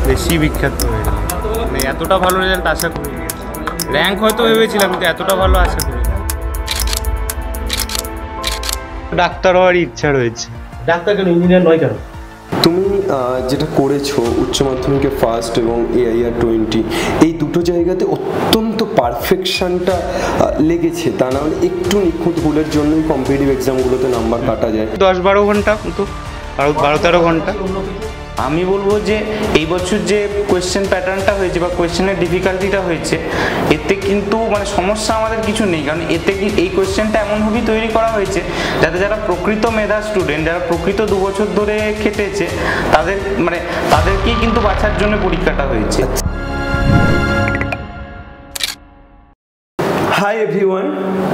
বেশি বিখ্যাত হয়ে গেল, মানে এতটা ভালো রেজাল্ট আশা করি। র্যাঙ্ক হয়তো ভেবেছিলাম, কিন্তু এতটা ভালো আশা করি। ডাক্তার হওয়ার ইচ্ছা রয়েছে। ডাক্তার কেন, ইঞ্জিনিয়ার নয় কেন? তুমি যেটা করেছো উচ্চ মাধ্যমিকে ফার্স্ট এবং AIR 20, এই দুটো জায়গাতে অত্যন্ত পারফেকশনটা লেগেছে, তা না হলে একটু নিখুঁত ভুলের জন্যই কম্পিটিটিভ এক্সামগুলোতে নাম্বার কাটা যায়। 10-12 ঘন্টা মতো, 12-13 ঘন্টা। আমি বলবো যে এই বছর যে কোয়েশ্চেন প্যাটার্নটা হয়েছে বা কোয়েশ্চেনের ডিফিকাল্টিটা হয়েছে, এতে কিন্তু মানে সমস্যা আমাদের কিছু নেই, কারণ এতে কি এই কোয়েশ্চেনটা এমনভাবেই তৈরি করা হয়েছে যাতে যারা প্রকৃত মেধা স্টুডেন্ট, যারা প্রকৃত 2 বছর ধরে খেটেছে, তাদেরকেই কিন্তু বাছার জন্য পরীক্ষাটা হয়েছে। Hi everyone,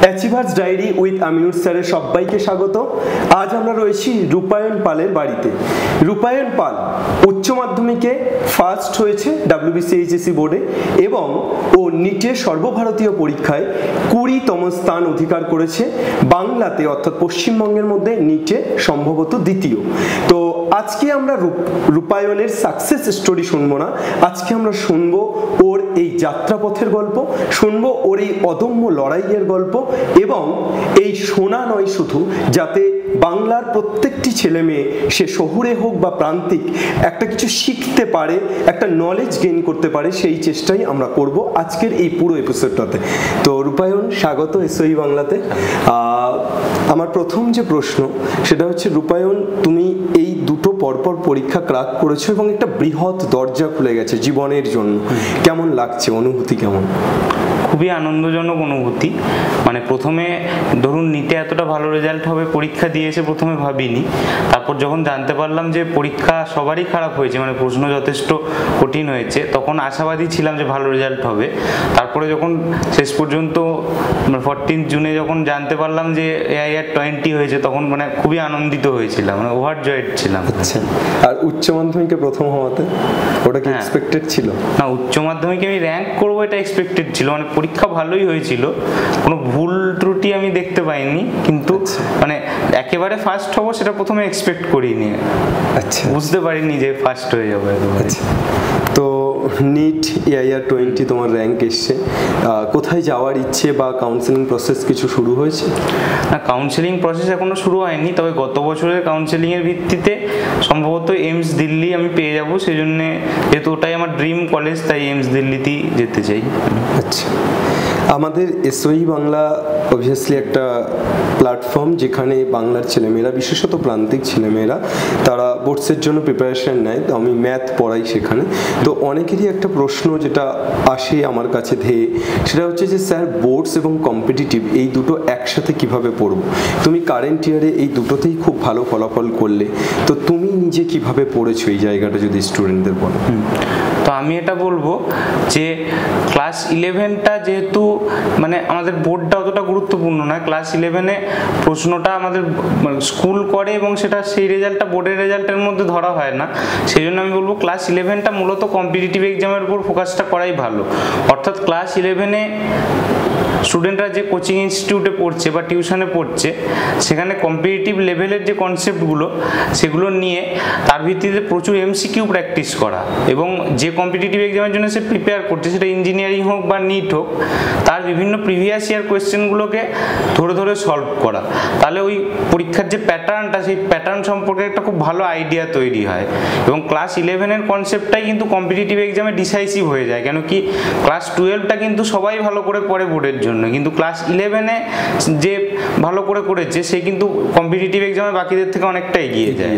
achievers diary with Aminur স্যারের সবাইকে স্বাগত। আজ আমরা রয়েছি রূপায়ণ পালের বাড়িতে। রূপায়ণ পাল উচ্চ মাধ্যমিকে ফার্স্ট হয়েছে WBCHSC বোর্ডে এবং ও নিটের সর্বভারতীয় পরীক্ষায় 20তম স্থান অধিকার করেছে। বাংলাতে অর্থাৎ পশ্চিমবঙ্গের মধ্যে নিটে সম্ভবত দ্বিতীয়। তো আজকে আমরা রূপায়ণের সাকসেস স্টোরি শুনবো না, আজকে আমরা শুনবো ওর এই যাত্রাপথের গল্প, শুনবো ওর এই অদম্য লড়াইয়ের গল্প, এবং এই শোনা নয় শুধু, যাতে বাংলার প্রত্যেকটি ছেলে মেয়ে, সে শহুরে হোক বা প্রান্তিক, একটা কিছু শিখতে পারে, একটা নলেজ গেইন করতে পারে, সেই চেষ্টাই আমরা করব আজকের এই পুরো এপিসোডটাতে। তো রূপায়ণ, স্বাগত SOE বাংলাতে। আমার প্রথম যে প্রশ্ন সেটা হচ্ছে, রূপায়ণ তুমি এই দুটো পরপর পরীক্ষা ক্র্যাক করেছো এবং একটা বৃহৎ দরজা খুলে গেছে জীবনের জন্য, কেমন লাগছে, অনুভূতি কেমন? খুবই আনন্দজনক অনুভূতি। মানে প্রথমে ধরুন নিটে এতটা ভালো রেজাল্ট হবে পরীক্ষা দিয়ে এসে প্রথমে ভাবিনি, তারপর যখন জানতে পারলাম যে পরীক্ষা সবারই খারাপ হয়েছে, মানে প্রশ্ন যথেষ্ট কঠিন হয়েছে, তখন আশাবাদী ছিলাম যে ভালো রেজাল্ট হবে। তারপরে যখন শেষ পর্যন্ত 14 জুনে যখন জানতে পারলাম যে AIR 20 হয়েছে, তখন মানে খুবই আনন্দিত হয়েছিলাম, মানে ওভারজয়েড ছিলাম। আচ্ছা, আর উচ্চ মাধ্যমিকে প্রথম হওয়াতে ওটা কি এক্সপেক্টেড ছিল? না, উচ্চ মাধ্যমিকে আমি র্যাঙ্ক করবো এটা এক্সপেক্টেড ছিল, মানে পরীক্ষা ভালোই হয়েছিল, কোনো ভুল ত্রুটি আমি দেখতে পাইনি, কিন্তু মানে একেবারে ফার্স্ট হবো সেটা প্রথমে এক্সপেক্ট করিনি। আচ্ছা, বুঝতে পারিনি যে ফার্স্ট হয়ে যাবো। আচ্ছা, তো নিট AIR 20 তোমার র্যাঙ্ক এসছে, কোথায় যাওয়ার ইচ্ছে বা কাউন্সেলিং প্রসেস কিছু শুরু হয়েছে? না, কাউন্সেলিং প্রসেস এখনো শুরু হয়নি, তবে গত বছরের কাউন্সেলিংয়ের ভিত্তিতে সম্ভবত এইমস দিল্লি আমি পেয়ে যাবো, সেই জন্যে যেহেতু ওটাই আমার ড্রিম কলেজ, তাই এইমস দিল্লিতেই যেতে চাই। আচ্ছা, আমাদের SOE বাংলা অবভিয়াসলি একটা প্ল্যাটফর্ম যেখানে বাংলার ছেলেমেয়েরা, বিশেষত প্রান্তিক ছেলেমেয়েরা, তারা বোর্ডসের জন্য প্রিপারেশন নেয়। তো আমি ম্যাথ পড়াই সেখানে। তো অনেকেরই একটা প্রশ্ন যেটা আসে আমার কাছে ধেয়ে, সেটা হচ্ছে যে স্যার, বোর্ডস এবং কম্পিটিটিভ এই দুটো একসাথে কিভাবে পড়ব? তুমি কারেন্ট ইয়ারে এই দুটোতেই খুব ভালো ফলাফল করলে, তো তুমি নিজে কিভাবে পড়েছো এই জায়গাটা যদি স্টুডেন্টদের বলো। তো আমি এটা বলবো যে ক্লাস 11টা যেহেতু মানে আমাদের বোর্ডটা অতটা গুরুত্বপূর্ণ নয়, ক্লাস 11-এ প্রশ্নটা আমাদের স্কুল করে এবং সেটা সেই রেজাল্টটা বোর্ডের রেজাল্টের মধ্যে ধরা হয় না। সেই জন্য আমি বলবো ক্লাস 11টা মূলত কম্পিটিটিভ এক্সামের উপর ফোকাসটা করাই ভালো। অর্থাৎ ক্লাস 11-এ স্টুডেন্টরা যে কোচিং ইনস্টিটিউটে পড়ছে বা টিউশনে পড়ছে, সেখানে কম্পিটিটিভ লেভেলের যে কনসেপ্টগুলো সেগুলো নিয়ে তার ভিত্তিতে প্রচুর MCQ প্র্যাকটিস করা, এবং যে কম্পিটিটিভ এক্সামের জন্য সে প্রিপেয়ার করছে, সেটা ইঞ্জিনিয়ারিং হোক বা নিট হোক, তার বিভিন্ন প্রিভিয়াস ইয়ার কোয়েশ্চেনগুলোকে ধরে ধরে সলভ করা। তাহলে ওই পরীক্ষার যে প্যাটার্নটা, সেই প্যাটার্ন সম্পর্কে একটা খুব ভালো আইডিয়া তৈরি হয়। এবং ক্লাস 11-এর কনসেপ্টটাই কিন্তু কম্পিটিটিভ এক্সামে ডিসাইসিভ হয়ে যায়, কেন কি ক্লাস 12টা কিন্তু সবাই ভালো করে পড়ে বোর্ডের জন্য, কিন্তু ক্লাস 11-এ যে ভালো করে করেছে সে কিন্তু কম্পিটিটিভ এক্সামে বাকিদের থেকে অনেকটা এগিয়ে যায়।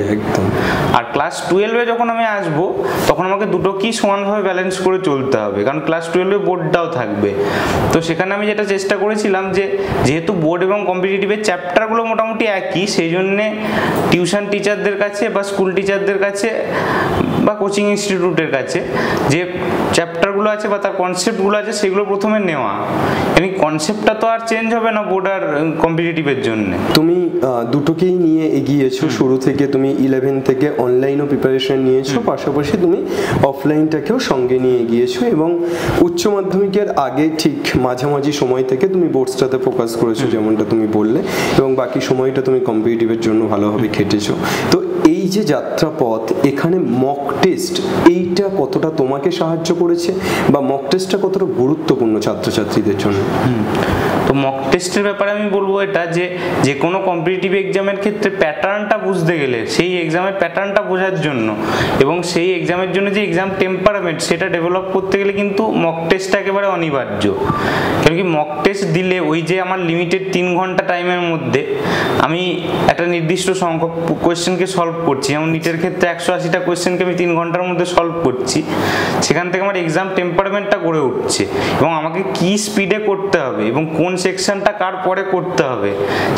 আর ক্লাস 12-এ যখন আমি আসবো, তখন আমাকে দুটোকেই সমানভাবে ব্যালেন্স করে চলতে হবে, কারণ ক্লাস 12-এ বোর্ডটাও থাকবে। তো সেখানে আমি যেটা চেষ্টা করেছিলাম যে যেহেতু বোর্ড এবং কম্পিটিটিভের চ্যাপ্টারগুলো মোটামুটি একই, সেই জন্যে টিউশন টিচারদের কাছে বা স্কুল টিচারদের কাছে বা কোচিং ইনস্টিটিউটের কাছে যে চ্যাপ্টারগুলো আছে বা তার কনসেপ্টগুলো আছে, সেগুলো প্রথমে নেওয়া। এমনি কনসেপ্টটা তো আর চেঞ্জ হবে না বোর্ড আর কম্পিটিটিভের জন্য। তুমি দুটোকেই নিয়ে এগিয়েছো, শুরু থেকে তুমি 11 থেকে অনলাইনও প্রিপারেশন নিয়েছো, পাশাপাশি তুমি অফলাইনটাকেও সঙ্গে নিয়ে এগিয়েছো, এবং উচ্চ মাধ্যমিকের আগে ঠিক মাঝামাঝি সময় থেকে তুমি বোর্ডসটাতে ফোকাস করেছো যেমনটা তুমি বললে, এবং বাকি সময়টা তুমি কম্পিটিটিভের জন্য ভালোভাবে খেটেছো। তো এই যে যাত্রাপথ, এখানে মক টেস্ট এইটা কতটা তোমাকে সাহায্য করেছে বা মক টেস্টটা কতটা গুরুত্বপূর্ণ ছাত্রছাত্রীদের জন্য? তো মক টেস্টের ব্যাপারে আমি বলবো এটা যে কোনো কম্পিটিটিভ এক্সামের ক্ষেত্রে প্যাটার্নটা বুঝতে গেলে, সেই এক্সামের প্যাটার্নটা বোঝার জন্য এবং সেই এক্সামের জন্য যে এক্সাম টেম্পারামেন্ট সেটা ডেভেলপ করতে গেলে কিন্তু মক টেস্টটা একেবারে অনিবার্য। কেন কি মক টেস্ট দিলে ওই যে আমার লিমিটেড 3 ঘন্টা টাইমের মধ্যে আমি একটা নির্দিষ্ট সংখ্যক কোয়েশ্চেনকে সলভ করছি, যেমন নিটের ক্ষেত্রে 180টা কোয়েশ্চেনকে আমি 3 ঘন্টার মধ্যে সলভ করছি, সেখান থেকে আমার এক্সাম টেম্পারামেন্টটা গড়ে উঠছে এবং আমাকে কি স্পিডে করতে হবে এবং কোন সেকশনটা কার পরে করতে হবে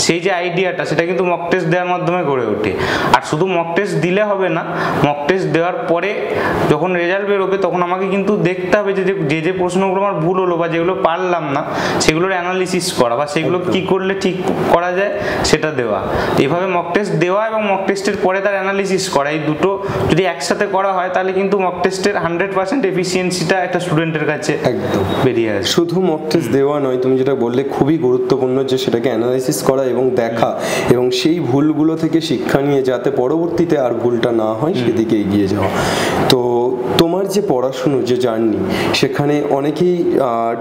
সেই যে আইডিয়াটা, সেটা কিন্তু মক টেস্ট দেওয়ার মাধ্যমে গড়ে ওঠে। আর শুধু মক টেস্ট দিলে হবে না, মক টেস্ট দেওয়ার পরে যখন রেজাল্ট বেরোবে তখন আমাকে কিন্তু দেখতে হবে যে যে প্রশ্নগুলো আমার ভুল হলো বা যেগুলো পারলাম না সেগুলোর অ্যানালিসিস করা বা সেগুলো কি করলে ঠিক করা যায় সেটা দেওয়া। এভাবে মক টেস্ট দেওয়া এবং মক টেস্টের পরে তার অ্যানালিসিস করা, এই দুটো যদি একসাথে করা হয় তাহলে কিন্তু মক টেস্টের 100% এফিসিয়েন্সিটা একটা স্টুডেন্টের কাছে একদম বেরিয়ে আসে। শুধু মক টেস্ট দেওয়া নয়, তুমি যেটা বললে খুবই গুরুত্বপূর্ণ যে সেটাকে অ্যানালাইসিস করা এবং দেখা এবং সেই ভুলগুলো থেকে শিক্ষা নিয়ে যাতে পরবর্তীতে আর ভুলটা না হয় সেদিকে এগিয়ে যাওয়া। তো তোমার যে পড়াশুনো যে জার্নি, সেখানে অনেকেই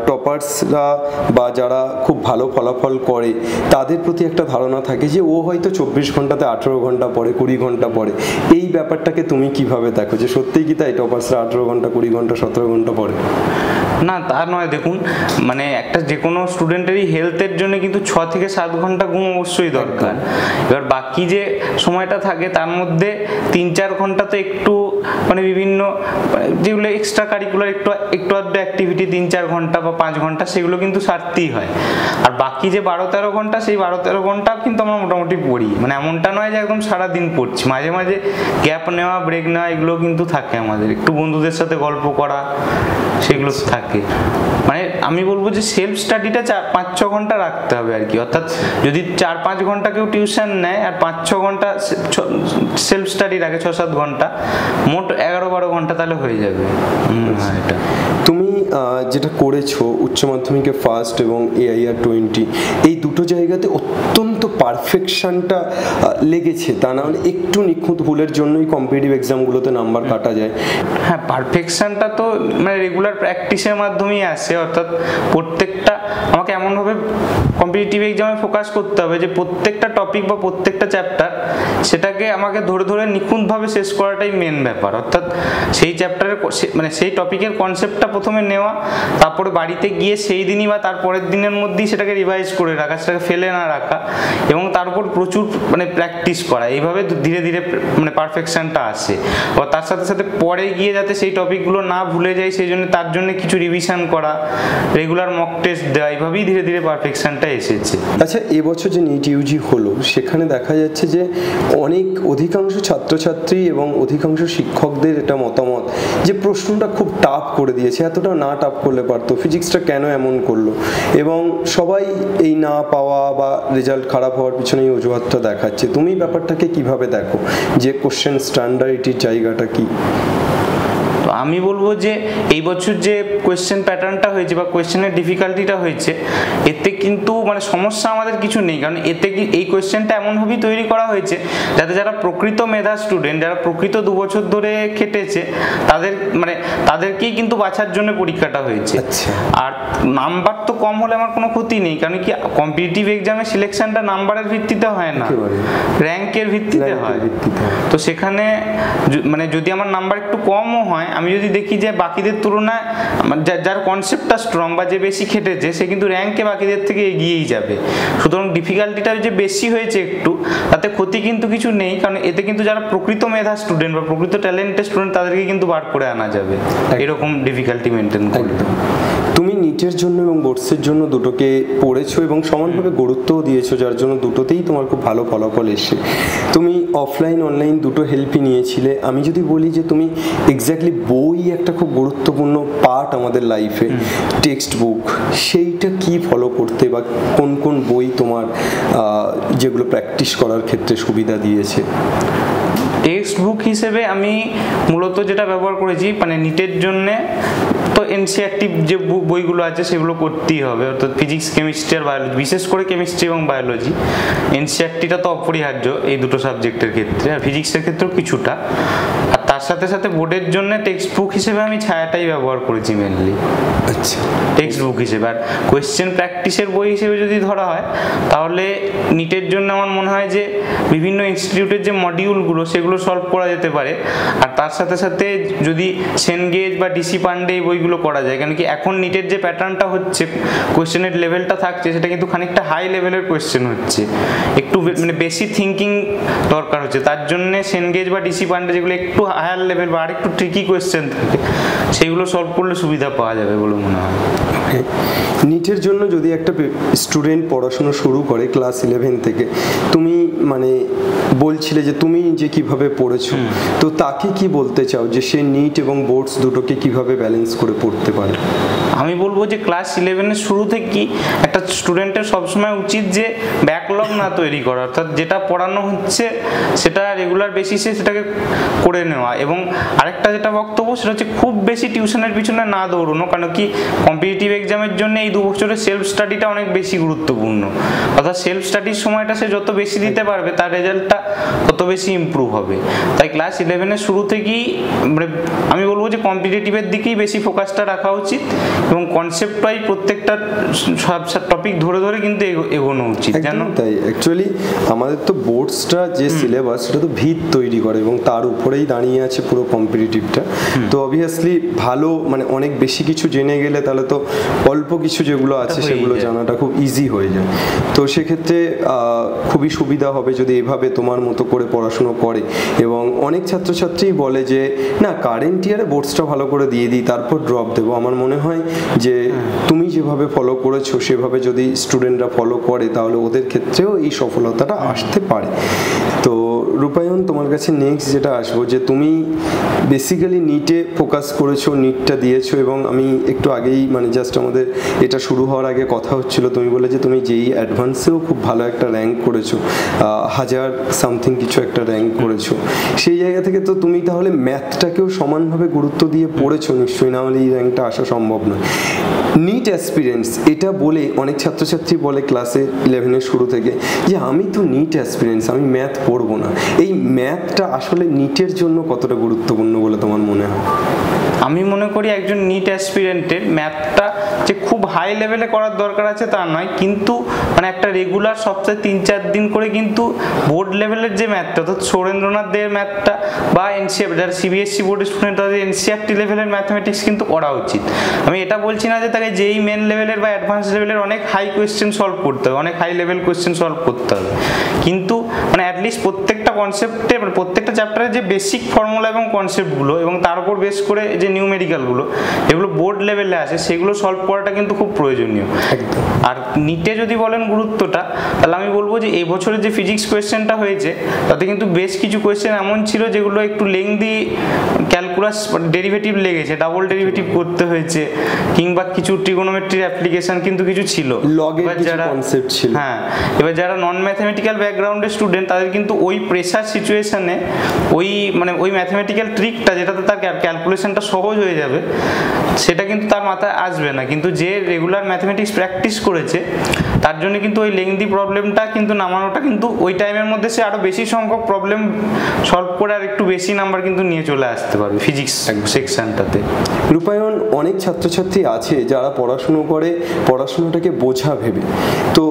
টপার্সরা বা যারা খুব ভালো ফলাফল করে তাদের প্রতি একটা ধারণা থাকে যে ও হয়তো 24 ঘন্টাতে 18 ঘন্টা পড়ে, 20 ঘন্টা পড়ে। এই ব্যাপারটাকে তুমি কিভাবে দেখো, যে সত্যিই কি তাই টপার্সরা 18 ঘন্টা, 20 ঘন্টা, 17 ঘন্টা পড়ে? না, তা নয়। দেখুন, মানে একটা যে কোনো স্টুডেন্টেরই হেলথের জন্য কিন্তু 6 থেকে 7 ঘন্টা ঘুম অবশ্যই দরকার। এবার বাকি যে সময়টা থাকে তার মধ্যে 3-4 ঘন্টা তো একটু মানে বিভিন্ন যেগুলো এক্সট্রা কারিকুলার একটু আধটু অ্যাক্টিভিটি 3-4 ঘন্টা বা 5 ঘন্টা সেগুলো কিন্তু সারতেই হয়। আর বাকি যে 12-13 ঘন্টা, সেই 12-13 ঘন্টা কিন্তু আমরা মোটামুটি পড়ি। মানে এমনটা নয় যে একদম সারাদিন পড়ছি, মাঝে মাঝে গ্যাপ নেওয়া, ব্রেক নেওয়া এগুলো কিন্তু থাকে আমাদের। একটু বন্ধুদের সাথে গল্প করা সেগুলো থাকে। মানে আমি বলবো যে সেলফ স্টাডিটা 5-6 ঘন্টা রাখতে হবে আর কি। অর্থাৎ যদি 4-5 ঘন্টা কেউ টিউশন নেয় আর 5-6 ঘন্টা সেলফ স্টাডি রাখে, 6-7 ঘন্টা, মোট 11-12 ঘন্টা তাহলে হয়ে যাবে। এটা তুমি যেটা করেছো উচ্চ মাধ্যমিকে ফার্স্ট এবং AIR 20, এই দুটো জায়গাতে অত্যন্ত পারফেকশনটা লেগেছে, তা না হলে একটু নিখুঁত ভুলের জন্যই কম্পিটিটিভ এক্সামগুলোতে নাম্বার কাটা যায়। হ্যাঁ, পারফেকশনটা তো মানে রেগুলার প্র্যাকটিসের মাধ্যমেই আসে। অর্থাৎ প্রত্যেকটা আমাকে এমনভাবে কম্পিটিটিভ এক্সামে ফোকাস করতে হবে যে প্রত্যেকটা টপিক বা প্রত্যেকটা চ্যাপ্টার সেটাকে আমাকে ধরে ধরে নিখুঁতভাবে শেষ করাটাই মেন ব্যাপার। অর্থাৎ সেই চ্যাপ্টারের মানে সেই টপিকের কনসেপ্টটা প্রথমে নেওয়া, তারপরে বাড়িতে গিয়ে সেই দিনই বা তার পরের দিনের মধ্যেই সেটাকে রিভাইজ করে রাখা, সেটাকে ফেলে না রাখা এবং তার উপর প্রচুর মানে প্র্যাকটিস করা। এইভাবে ধীরে ধীরে মানে পারফেকশনটা আসে। আর তার সাথে সাথে পরে গিয়ে যাতে সেই টপিকগুলো না ভুলে যায় সেই জন্য তার জন্য কিছু রিভিশন করা, রেগুলার মক টেস্ট দেওয়া, এইভাবেই ধীরে ধীরে পারফেকশনটা এসেছে। আচ্ছা, এবছর যে নিট ইউজি হলো সেখানে দেখা যাচ্ছে যে অধিকাংশ ছাত্রছাত্রী এবং অধিকাংশ শিক্ষকদের এটা মতামত যে প্রশ্নটা খুব টাফ করে দিয়েছে, এতটা না টাফ করলে পারতো, ফিজিক্সটা কেন এমন করলো, এবং সবাই এই না পাওয়া বা রেজাল্ট খারাপ হওয়ার পিছনে এই অজুহাতটা দেখাচ্ছে। তুমি ব্যাপারটাকে কিভাবে দেখো, যে কোশ্চেন স্ট্যান্ডার্ডিটির জায়গাটা কি? তো আমি বলবো যে এই বছর যে কোয়েশ্চেন প্যাটার্নটা হয়েছে বা কোয়েশ্চেনের ডিফিকাল্টিটা হয়েছে, এতে কিন্তু মানে সমস্যা আমাদের কিছু নেই। কারণ এতে কি এই কোয়েশ্চেনটা এমনভাবেই তৈরি করা হয়েছে যাতে যারা প্রকৃত মেধা স্টুডেন্ট, যারা প্রকৃত 2 বছর ধরে খেটেছে, তাদেরকেই কিন্তু বাছার জন্য পরীক্ষাটা হয়েছে। আর নাম্বার তো কম হলে আমার কোনো ক্ষতি নেই, কারণ কি কম্পিটিটিভ এক্সামে সিলেকশনটা নাম্বারের ভিত্তিতে হয় না, র্যাঙ্কের ভিত্তিতে হয়। তো সেখানে মানে যদি আমার নাম্বার একটু কমও হয়, আমি যদি দেখি যে বাকিদের তুলনায় যার কনসেপ্টটা স্ট্রং বা যে বেশি খেটেছে সে কিন্তু র্যাঙ্কে বাকিদের থেকে এগিয়েই যাবে। সুতরাং ডিফিকাল্টিটা যে বেশি হয়েছে একটু, তাতে ক্ষতি কিন্তু কিছু নেই, কারণ এতে কিন্তু যারা প্রকৃত মেধা স্টুডেন্ট বা প্রকৃত ট্যালেন্টেড স্টুডেন্ট তাদেরকে কিন্তু বার করে আনা যাবে এরকম ডিফিকাল্টি মেনটেন করতে। তুমি নিটের জন্য এবং বোর্ডসের জন্য দুটোকে পড়েছো এবং সমানভাবে গুরুত্বও দিয়েছো, যার জন্য দুটোতেই তোমার খুব ভালো ফলাফল এসে। তুমি অফলাইন অনলাইন দুটো হেল্পই নিয়েছিলে। আমি যদি বলি যে তুমি এক্স্যাক্টলি বই একটা খুব গুরুত্বপূর্ণ পার্ট আমাদের লাইফে, টেক্সট বুক, সেইটা কি ফলো করতে বা কোন কোন বই তোমার যেগুলো প্র্যাকটিস করার ক্ষেত্রে সুবিধা দিয়েছে? টেক্সট বুক হিসেবে আমি মূলত যেটা ব্যবহার করেছি মানে নিটের জন্যে তো এনসিইআরটি যে বইগুলো আছে সেগুলো করতেই হবে, অর্থাৎ ফিজিক্স, কেমিস্ট্রি আর বায়োলজি, বিশেষ করে কেমিস্ট্রি এবং বায়োলজি। এনসিইআরটিটা তো অপরিহার্য এই দুটো সাবজেক্টের ক্ষেত্রে, আর ফিজিক্সের ক্ষেত্রেও কিছুটা। আর তার সাথে সাথে বোর্ডের জন্য টেক্সট বুক হিসেবে আমি ছায়াটাই ব্যবহার করেছি মেনলি। আচ্ছা, টেক্সট বুক হিসেবে। আর কোয়েশ্চেন প্র্যাকটিসের বই হিসেবে যদি ধরা হয় তাহলে নিটের জন্য আমার মনে হয় যে বিভিন্ন ইনস্টিটিউটের যে মডিউলগুলো সেগুলো সলভ করা যেতে পারে। আর তার সাথে সাথে যদি সেনগেজ বা ডিসি পান্ডে এই বইগুলো করা যায়, কেন কি এখন নিটের যে প্যাটার্নটা হচ্ছে, কোয়েশ্চেনের লেভেলটা থাকছে সেটা কিন্তু খানিকটা হাই লেভেলের কোয়েশ্চেন হচ্ছে, একটু মানে বেশি থিঙ্কিং দরকার হচ্ছে। তার জন্য সেনগেজ বা ডিসি পান্ডে যেগুলো একটু হায়ার লেভেল বা আরেকটু ট্রিকি কোয়েশ্চেন থাকে সেইগুলো সলভ করলে সুবিধা পাওয়া যাবে বলে মনে হয়। নিটের জন্য যদি একটা স্টুডেন্ট পড়াশোনা শুরু করে ক্লাস 11 থেকে, তুমি মানে বলছিলে যে তুমি যে কিভাবে পড়েছো, তো তাকে কি বলতে চাও যে সে নিট এবং বোর্ডস দুটোকে কিভাবে ব্যালেন্স করে পড়তে পারে? আমি বলবো যে ক্লাস 11-এর শুরু থেকেই একটা স্টুডেন্টের সবসময় উচিত যে ব্যাকলগ না তৈরি করা, অর্থাৎ যেটা পড়ানো হচ্ছে সেটা রেগুলার বেসিসে সেটাকে করে নেওয়া। এবং আরেকটা যেটা বক্তব্য সেটা হচ্ছে খুব বেশি টিউশনের পিছনে না দৌড়ানো, কারণ কি কম্পিটিটিভ এক্সামের জন্য এই 2 বছরের সেলফ স্টাডিটা অনেক বেশি গুরুত্বপূর্ণ। অর্থাৎ সেলফ স্টাডির সময়টা সে যত বেশি দিতে পারবে তার রেজাল্টটা তত বেশি ইমপ্রুভ হবে। তাই ক্লাস 11-এর শুরু থেকেই মানে আমি বলবো যে কম্পিটিটিভের দিকেই বেশি ফোকাসটা রাখা উচিত এবং কনসেপ্ট ওয়াইজ প্রত্যেকটা সব টপিক ধরে ধরে কিন্তু এগোনো উচিত। জানো তাই অ্যাকচুয়ালি আমাদের তো বোর্ডসটা যে সিলেবাস সেটা তো ভিত তৈরি করে এবং তার উপরেই দাঁড়িয়ে আছে পুরো কম্পিটিটিভটা। তো অবভিয়াসলি ভালো মানে অনেক বেশি কিছু জেনে গেলে তাহলে তো অল্প কিছু যেগুলো আছে সেগুলো জানাটা খুব ইজি হয়ে যায়। তো সেক্ষেত্রে খুবই সুবিধা হবে যদি এভাবে তোমার মতো করে পড়াশুনো করে। এবং অনেক ছাত্রছাত্রী বলে যে না কারেন্ট ইয়ারে বোর্ডসটা ভালো করে দিয়ে দিই তারপর ড্রপ দেবো। আমার মনে হয় যে তুমি যেভাবে ফলো করেছো সেভাবে যদি স্টুডেন্টরা ফলো করে তাহলে ওদের ক্ষেত্রেও এই সফলতাটা আসতে পারে। তো রূপায়ণ, তোমার কাছে নেক্সট যেটা আসবো যে তুমি বেসিক্যালি নিটে ফোকাস করেছো, নিটটা দিয়েছো এবং আমি একটু আগেই মানে জাস্ট আমাদের এটা শুরু হওয়ার আগে কথা হচ্ছিল, তুমি বলে যে তুমি যেই অ্যাডভান্সেও খুব ভালো একটা র্যাঙ্ক করেছো, 1000 সামথিং কিছু একটা র্যাঙ্ক করেছো। সেই জায়গা থেকে তো তুমি তাহলে ম্যাথটাকেও সমানভাবে গুরুত্ব দিয়ে পড়েছো নিশ্চয়ই, না হলে এই র্যাঙ্কটা আসা সম্ভব নয়। নিট অ্যাসপিরেন্টস এটা বলে অনেক ছাত্রছাত্রী বলে ক্লাসে 11-এর শুরু থেকে যে আমি তো নিট অ্যাসপিরেন্টস, আমি ম্যাথ পড়বো না। এই ম্যাথটা আসলে নিটের জন্য কতটা গুরুত্বপূর্ণ বলে তোমার মনে হয়? আমি মনে করি একজন নিট অ্যাসপিরেন্টের ম্যাথটা যে খুব হাই লেভেলে করার দরকার আছে তা নয়, কিন্তু মানে একটা রেগুলার সপ্তাহে 3-4 দিন করে কিন্তু বোর্ড লেভেলের যে ম্যাথটা, অর্থাৎ সুরেন্দ্রনাথ দের ম্যাথটা বা এনসিআর যারা সিবিএসসি বোর্ডের স্টুডেন্ট তাদের এনসিআরটি লেভেলের ম্যাথমেটিক্স কিন্তু করা উচিত। আমি এটা বলছি না যে তাকে যেই মেন লেভেলের বা অ্যাডভান্স লেভেলের অনেক হাই কোয়েশ্চেন সলভ করতে হবে, অনেক হাই লেভেল কোয়েশ্চেন সলভ করতে হবে, কিন্তু মানে অ্যাটলিস্ট প্রত্যেকটা কনসেপ্টে মানে প্রত্যেকটা চ্যাপ্টারের যে বেসিক ফর্মুলা এবং কনসেপ্টগুলো এবং তার উপর বেস করে যে নিউমেরিক্যালগুলো এগুলো বোর্ড লেভেলে আসে সেগুলো সলভ করাটা কিন্তু খুব প্রয়োজনীয়। আর নিটে যদি বলেন গুরুত্বটা, তাহলে আমি বলবো যে এই বছরের যে ফিজিক্স কোয়েশ্চেনটা হয়েছে তাতে কিন্তু বেশ কিছু কোয়েশ্চেন এমন ছিল যেগুলো একটু লেংদি ক্যালকুলাস ডেরিভেটিভ লেগেছে, ডাবল ডেরিভেটিভ করতে হয়েছে, কিংবা কিছু ট্রিগোনোমেট্রির অ্যাপ্লিকেশন কিন্তু কিছু ছিল, লগের কিছু কনসেপ্ট ছিল। হ্যাঁ, এবার যারা নন ম্যাথমেটিক্যাল ব্যাকগ্রাউন্ডের স্টুডেন্ট তাদের কিন্তু ওই প্রেসার সিচুয়েশনে ওই মানে ওই ম্যাথমেটিক্যাল ট্রিকটা যেটাতে তার ক্যালকুলেশনটা সহজ হয়ে যাবে সেটা কিন্তু তার মাথায় আসবে না। কিন্তু যে রেগুলার ম্যাথমেটিক্স প্র্যাকটিস করেছে তার জন্য কিন্তু ওই লেংদি প্রবলেমটা কিন্তু নামানোটা কিন্তু ওই টাইমের মধ্যে সে আরও বেশি সংখ্যক প্রবলেম সলভ করে আর একটু বেশি নাম্বার কিন্তু নিয়ে চলে আসতে পারবে ফিজিক্স সেকশনটাতে। রূপায়ণ, অনেক ছাত্রছাত্রী আছে যারা পড়াশুনো করে পড়াশোনাটাকে বোঝা ভেবে। তো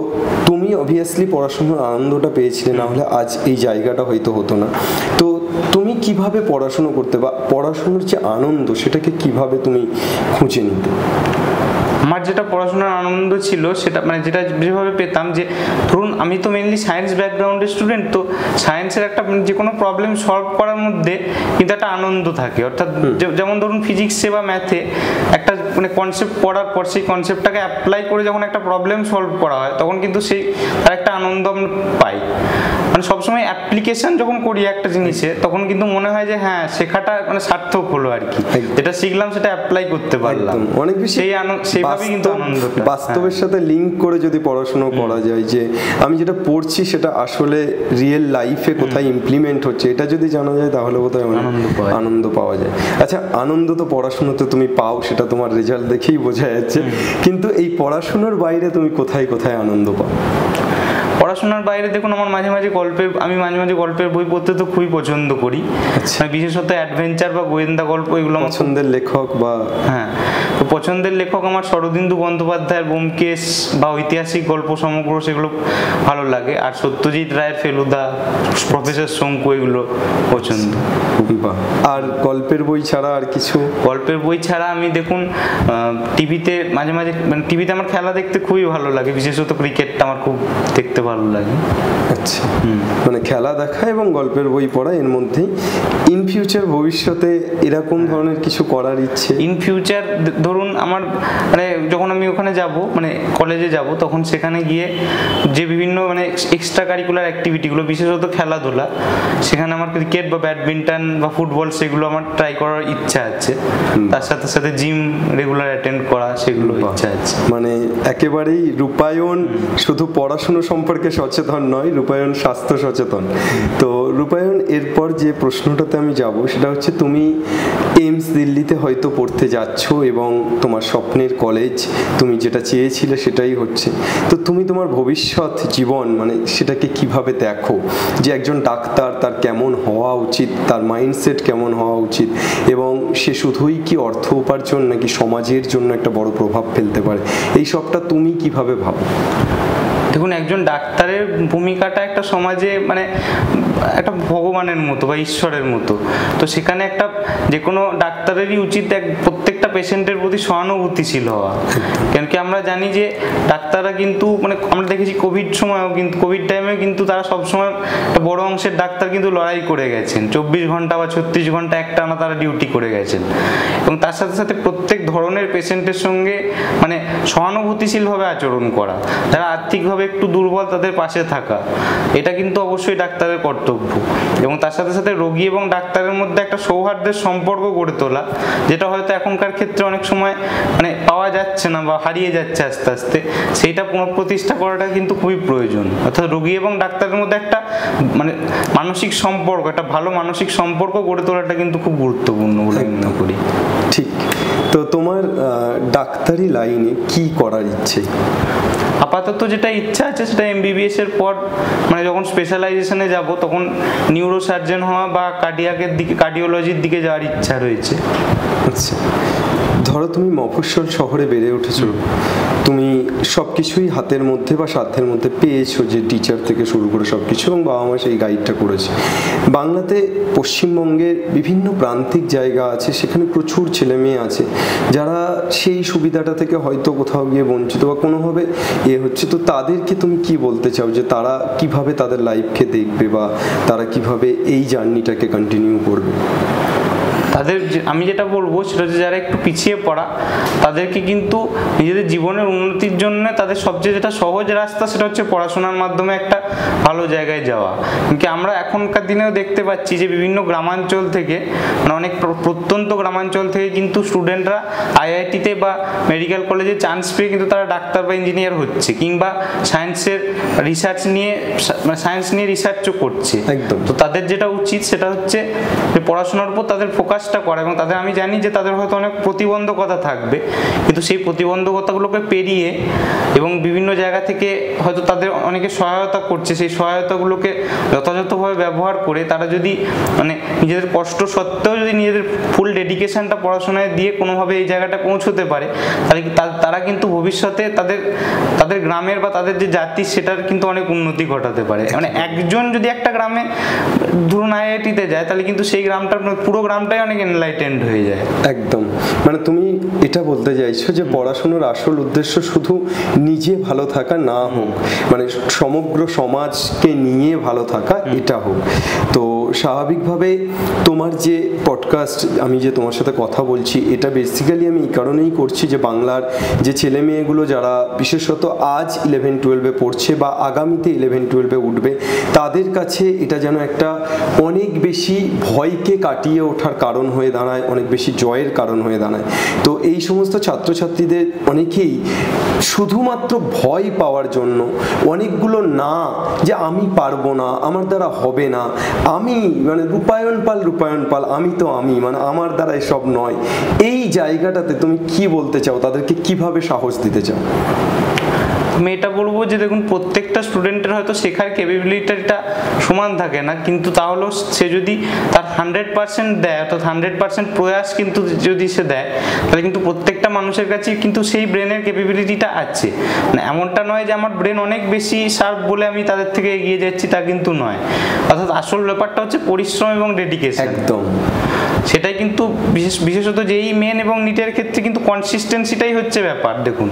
তুমি অবভিয়াসলি পড়াশোনার আনন্দটা পেয়েছিলে, না হলে আজ এই জায়গাটা হয়তো হতো না। তো তুমি কিভাবে পড়াশুনো করতে বা পড়াশোনার যে আনন্দ সেটাকে কিভাবে তুমি খুঁজে নিতে? আমার যেটা পড়াশোনার আনন্দ ছিল সেটা মানে যেটা যেভাবে পেতাম, যে ধরুন আমি তো মেনলি সায়েন্স ব্যাকগ্রাউন্ডের স্টুডেন্ট, তো সায়েন্সের একটা যে কোনো প্রবলেম সলভ করার মধ্যে কিন্তু একটা আনন্দ থাকে। অর্থাৎ যেমন ধরুন ফিজিক্সে বা ম্যাথে একটা মানে কনসেপ্ট পড়ার পর সেই কনসেপ্টটাকে অ্যাপ্লাই করে যখন একটা প্রবলেম সলভ করা হয় তখন কিন্তু সেই তার একটা আনন্দ আমরা পাই। মানে সবসময় অ্যাপ্লিকেশন যখন করি একটা জিনিসে তখন কিন্তু মনে হয় যে হ্যাঁ শেখাটা মানে সার্থক হলো আর কি, যেটা শিখলাম সেটা অ্যাপ্লাই করতে পারলাম অনেক বেশি। সেইভাবেই কিন্তু আনন্দটা বাস্তবের সাথে লিঙ্ক করে যদি পড়াশোনা করা যায়, যে আমি যেটা পড়ছি সেটা আসলে রিয়েল লাইফে কোথায় ইমপ্লিমেন্ট হচ্ছে, এটা যদি জানা যায় তাহলে বোধহয় আনন্দ পাওয়া যায়। আচ্ছা, আনন্দ তো পড়াশোনাতে তুমি পাও, সেটা তোমার রেজাল্ট দেখেই বোঝা যাচ্ছে, কিন্তু এই পড়াশোনার বাইরে তুমি কোথায় কোথায় আনন্দ পাও? পড়াশোনার বাইরে দেখুন, আমি মাঝে মাঝে গল্পের বই পড়তে তো খুবই পছন্দ করি, বিশেষত অ্যাডভেঞ্চার বা গোয়েন্দা গল্প, এগুলো পছন্দের লেখক বা হ্যাঁ, তো পছন্দের লেখক আমার শরদিন্দু বন্দ্যোপাধ্যায়ের ব্যোমকেশ বা ঐতিহাসিক গল্প সমগ্র, সেগুলো ভালো লাগে। আর সত্যজিৎ রায়ের ফেলুদা, প্রফেসর শঙ্কু, এগুলো পছন্দ। আর গল্পের বই ছাড়া আর কিছু? গল্পের বই ছাড়া আমি দেখুন টিভিতে মাঝে মাঝে, মানে টিভিতে আমার খেলা দেখতে খুবই ভালো লাগে, বিশেষত ক্রিকেটটা আমার খুব দেখতে ভালো লাগে। আচ্ছা, মানে খেলা দেখা এবং গল্পের বই পড়া, এর মধ্যেই ইন ফিউচার ভবিষ্যতে এরকম ধরনের কিছু করার ইচ্ছে? ইন ফিউচার ধরুন আমার মানে যখন আমি ওখানে যাব, মানে কলেজে যাব, তখন সেখানে গিয়ে যে বিভিন্ন মানে এক্সট্রা কারিকুলার অ্যাক্টিভিটিগুলো, বিশেষত খেলাধুলা, সেখানে আমার ক্রিকেট বা ব্যাডমিন্টন বা ফুটবল, সেগুলো আমার ট্রাই করার ইচ্ছা আছে। তার সাথে সাথে জিম রেগুলার অ্যাটেন্ড করা, সেগুলো ইচ্ছা আছে। মানে একেবারেই রূপায়ণ শুধু পড়াশুনো সম্পর্কে সচেতন নয়, রূপায়ণ স্বাস্থ্য সচেতন। তো রূপায়ণ, এরপর যে প্রশ্নটাতে আমি যাব সেটা হচ্ছে, তুমি এইমস দিল্লিতে হয়তো পড়তে যাচ্ছ এবং তোমার স্বপ্নের কলেজ, তুমি যেটা চেয়েছিলে সেটাই হচ্ছে। তো তুমি তোমার ভবিষ্যৎ জীবন মানে সেটাকে কিভাবে দেখো, যে একজন ডাক্তার তার কেমন হওয়া উচিত, তার মাইন্ডসেট কেমন হওয়া উচিত, এবং সে শুধুই কি অর্থ উপার্জন নাকি সমাজের জন্য একটা বড় প্রভাব ফেলতে পারে, এই সবটা তুমি কিভাবে ভাবো? দেখুন, একজন ডাক্তারের ভূমিকাটা একটা সমাজে মানে একটা ভগবানের মতো বা ঈশ্বরের মতো। তো সেখানে একটা যে কোনো ডাক্তারেরই উচিত প্রত্যেকটা পেশেন্টের প্রতি সহানুভূতিশীল হওয়া। কেন কি আমরা জানি যে ডাক্তাররা কিন্তু মানে আমরা দেখেছি কোভিড সময়ও, কিন্তু কোভিড টাইমেও কিন্তু তারা সবসময় একটা বড় অংশের ডাক্তার কিন্তু লড়াই করে গেছেন, 24 ঘন্টা বা 36 ঘন্টা একটানা তারা ডিউটি করে গেছেন, এবং তার সাথে সাথে প্রত্যেক ধরনের পেশেন্টের সঙ্গে মানে সহানুভূতিশীলভাবে আচরণ করা, যারা আর্থিকভাবে একটু দুর্বল তাদের পাশে থাকা, এটা কিন্তু অবশ্যই ডাক্তারের কর্তব্য। এবং তার সাথে সাথে রোগী এবং ডাক্তারের মধ্যে একটা সৌহার্দ্যের সম্পর্ক গড়ে তোলা, যেটা হয়তো এখনকার ক্ষেত্রে অনেক সময় মানে পাওয়া যাচ্ছে না বা হারিয়ে যাচ্ছে আস্তে আস্তে, সেইটা পুনঃপ্রতিষ্ঠা করাটা কিন্তু খুবই প্রয়োজন। অর্থাৎ রোগী এবং ডাক্তারের মধ্যে একটা মানে মানসিক সম্পর্ক, একটা ভালো মানসিক সম্পর্ক গড়ে তোলাটা কিন্তু খুব গুরুত্বপূর্ণ বলে মনে করি। ঠিক। তো তোমার ডাক্তারি লাইনে কি করার ইচ্ছে? আপাতত যেটা ইচ্ছা আছে সেটা এমবিবিএস এর পর মানে যখন স্পেশালাইজেশনে যাব তখন নিউরো সার্জন হওয়া বা কার্ডিয়াকের দিকে, কার্ডিওলজির দিকে যাওয়ার ইচ্ছা রয়েছে। আচ্ছা, ধরো তুমি মফস্বল শহরে বেড়ে উঠেছো, তুমি সব কিছুই হাতের মধ্যে বা সাধ্যের মধ্যে পেয়েছো, যে টিচার থেকে শুরু করে সব কিছু, এবং বাবা মা সেই গাইডটা করেছে। বাংলাতে পশ্চিমবঙ্গের বিভিন্ন প্রান্তিক জায়গা আছে, সেখানে প্রচুর ছেলে মেয়ে আছে যারা সেই সুবিধাটা থেকে হয়তো কোথাও গিয়ে বঞ্চিত বা কোনোভাবে হচ্ছে। তো তাদেরকে তুমি কি বলতে চাও, যে তারা কিভাবে তাদের লাইফকে দেখবে বা তারা কিভাবে এই জার্নিটাকে কন্টিনিউ করবে? তাদের আমি যেটা বলবো সেটা হচ্ছে, যারা একটু পিছিয়ে পড়া তাদেরকে কিন্তু নিজেদের জীবনের উন্নতির জন্য তাদের সবচেয়ে যেটা সহজ রাস্তা সেটা হচ্ছে পড়াশোনার মাধ্যমে একটা ভালো জায়গায় যাওয়া। কিন্তু আমরা এখনকার দিনেও দেখতে পাচ্ছি যে বিভিন্ন গ্রামাঞ্চল থেকে, মানে অনেক প্রত্যন্ত গ্রামাঞ্চল থেকে কিন্তু স্টুডেন্টরা আইআইটিতে বা মেডিকেল কলেজে চান্স পেয়ে কিন্তু তারা ডাক্তার বা ইঞ্জিনিয়ার হচ্ছে, কিংবা সায়েন্সের রিসার্চ নিয়ে মানে সায়েন্স নিয়ে রিসার্চও করছে। একদম। তো তাদের যেটা উচিত সেটা হচ্ছে যে পড়াশোনার উপর তাদের ফোকাসটা করা, এবং তাদের আমি জানি যে তাদের হয়তো অনেক প্রতিবন্ধকতা থাকবে, কিন্তু সেই প্রতিবন্ধকতাগুলোকে পেরিয়ে এবং বিভিন্ন জায়গা থেকে হয়তো তাদের অনেকে সহায়তা করছে, সেই সহায়তাগুলোকে যথাযথভাবে ব্যবহার করে তারা যদি মানে নিজেদের কষ্ট সত্ত্বেও যদি নিজেদের ফুল ডেডিকেশনটা পড়াশোনায় দিয়ে কোনোভাবে এই জায়গাটা পৌঁছতে পারে, তাহলে তারা কিন্তু ভবিষ্যতে তাদের গ্রামের বা তাদের যে জাতি সেটার কিন্তু অনেক উন্নতি ঘটাতে পারে। মানে একজন যদি একটা গ্রামে ধরুন আইআইটিতে যায়, তাহলে কিন্তু সেই গ্রামটার পুরো গ্রামটাই অনেক অনেক এনলাইটেন্ড হয়ে যায়। একদম, মানে তুমি এটা বলতে চাইছো যে পড়াশোনার আসল উদ্দেশ্য শুধু নিজে ভালো থাকা না হোক, মানে সমগ্র সমাজকে নিয়ে ভালো থাকা এটা হোক। তো স্বাভাবিকভাবে তোমার যে পডকাস্ট, আমি যে তোমার সাথে কথা বলছি, এটা বেসিক্যালি আমি এই কারণেই করছি যে বাংলার যে ছেলে মেয়েগুলো যারা বিশেষত আজ 11-12-এ পড়ছে বা আগামীতে 11-12-এ উঠবে, তাদের কাছে এটা যেন একটা অনেক বেশি ভয়কে কাটিয়ে ওঠার কারণ হয়ে দাঁড়ায়, অনেক বেশি জয়ের কারণ হয়ে দাঁড়ায়। তো এই সমস্ত ছাত্রছাত্রীদের অনেকেই শুধুমাত্র ভয় পাওয়ার জন্য অনেকগুলো না, যে আমি পারবো না, আমার দ্বারা হবে না, আমি মানে রূপায়ণ পাল, আমি তো আমি, মানে আমার দ্বারা এসব নয়, এই জায়গাটাতে তুমি কি বলতে চাও, তাদেরকে কিভাবে সাহস দিতে চাও? আমি এটা বলবো যে দেখুন, প্রত্যেকটা স্টুডেন্টের হয়তো শেখার ক্যাপাবিলিটিটা সমান থাকে না, কিন্তু তাহলেও সে যদি তার 100% দেয়, অর্থাৎ 100% প্রয়াস কিন্তু যদি সে দেয়, তাহলে কিন্তু প্রত্যেকটা মানুষের কাছে কিন্তু সেই ব্রেনের ক্যাপাবিলিটিটা আছে। মানে এমনটা নয় যে আমার ব্রেন অনেক বেশি শার্প বলে আমি তাদের থেকে এগিয়ে যাচ্ছি, তা কিন্তু নয়। অর্থাৎ আসল ব্যাপারটা হচ্ছে পরিশ্রম এবং ডেডিকেশন। একদম, সেটাই কিন্তু বিশেষত যেই মেন এবং নিটের ক্ষেত্রে কিন্তু কনসিস্টেন্সিটাই হচ্ছে ব্যাপার। দেখুন,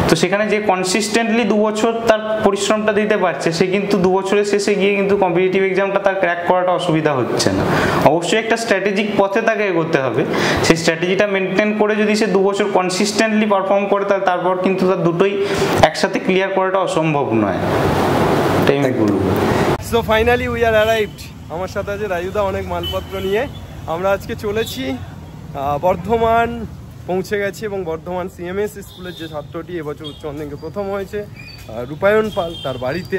তো সেখানে যে কনসিস্টেন্টলি 2 বছর তার পরিশ্রমটা দিতে পারছে, সে কিন্তু 2 বছরের শেষে গিয়ে কিন্তু কম্পিটিটিভ এক্সামটা তার ক্র্যাক করাটা অসুবিধা হচ্ছে না। অবশ্যই একটা স্ট্র্যাটেজিক পথে তাকে এগোতে হবে, সেই স্ট্র্যাটেজিটা মেনটেন করে যদি সে 2 বছর কনসিস্টেন্টলি পারফর্ম করে, তারপর কিন্তু তার দুটোই একসাথে ক্লিয়ার করাটা অসম্ভব নয়, এটাই আমি বলবো। So finally we are arrived. আমার সাথে আছে রাজুদা অনেক মালপত্র নিয়ে। আমরা আজকে চলেছি বর্ধমান পৌঁছে গেছি, এবং বর্ধমান সিএমএস স্কুলের যে ছাত্রটি এবছর উচ্চ মাধ্যমিকে প্রথম হয়েছে, রূপায়ণ পাল, তার বাড়িতে।